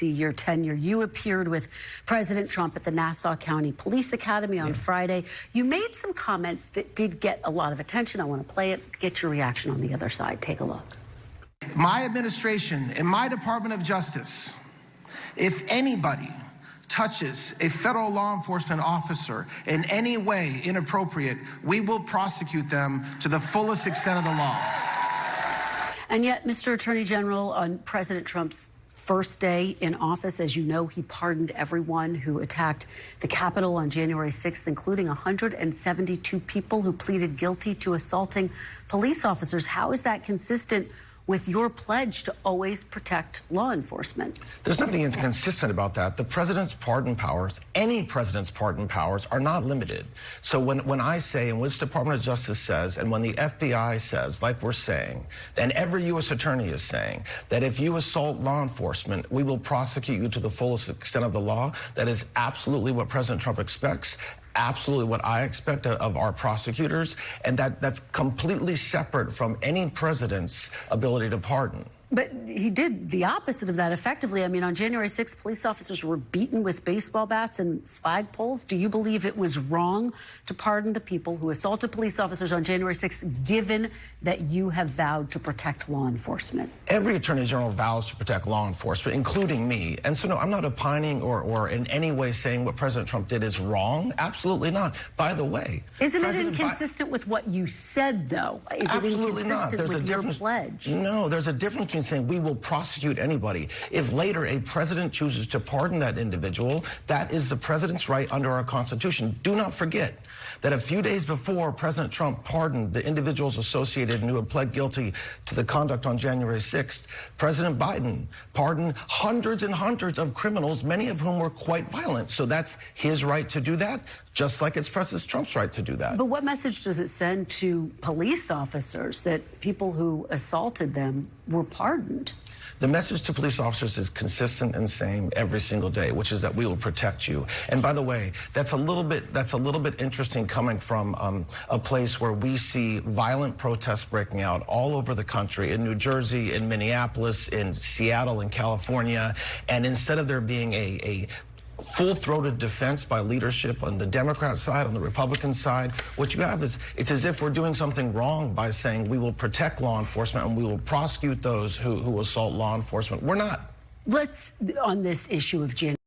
Your tenure. You appeared with President Trump at the Nassau County Police Academy on Friday. You made some comments that did get a lot of attention. I want to play it, get your reaction on the other side. Take a look. My administration and my Department of Justice, if anybody touches a federal law enforcement officer in any way inappropriate, we will prosecute them to the fullest extent of the law. And yet, Mr. Attorney General, on President Trump's first day in office, as you know, he pardoned everyone who attacked the Capitol on January 6th, including 172 people who pleaded guilty to assaulting police officers. How is that consistent with your pledge to always protect law enforcement? There's nothing inconsistent about that. The president's pardon powers, any president's pardon powers, are not limited. So when I say, and what the Department of Justice says, and when the FBI says, like we're saying, and every U.S. attorney is saying, that if you assault law enforcement, we will prosecute you to the fullest extent of the law, that is absolutely what President Trump expects. Absolutely what I expect of our prosecutors, and that's completely separate from any president's ability to pardon. But he did the opposite of that effectively. I mean, on January 6th, police officers were beaten with baseball bats and flagpoles. Do you believe it was wrong to pardon the people who assaulted police officers on January 6th, given that you have vowed to protect law enforcement? Every attorney general vows to protect law enforcement, including me. And so, no, I'm not opining or in any way saying what President Trump did is wrong. Absolutely not. By the way, isn't it inconsistent with what you said, though? Is absolutely it not. inconsistent with your pledge? No, there's a difference between saying we will prosecute anybody. If later a president chooses to pardon that individual, that is the president's right under our Constitution. Do not forget that a few days before President Trump pardoned the individuals associated and who had pled guilty to the conduct on January 6th, President Biden pardoned hundreds and hundreds of criminals, many of whom were quite violent. So that's his right to do that, just like it's President Trump's right to do that. But what message does it send to police officers that people who assaulted them were pardoned? The message to police officers is consistent and same every single day, which is that we will protect you. And by the way, that's a little bit interesting coming from a place where we see violent protests breaking out all over the country, in New Jersey, in Minneapolis, in Seattle, in California, and instead of there being a full-throated defense by leadership on the Democrat side, on the Republican side, what you have is it's as if we're doing something wrong by saying we will protect law enforcement and we will prosecute those who assault law enforcement. We're not. Let's, on this issue of January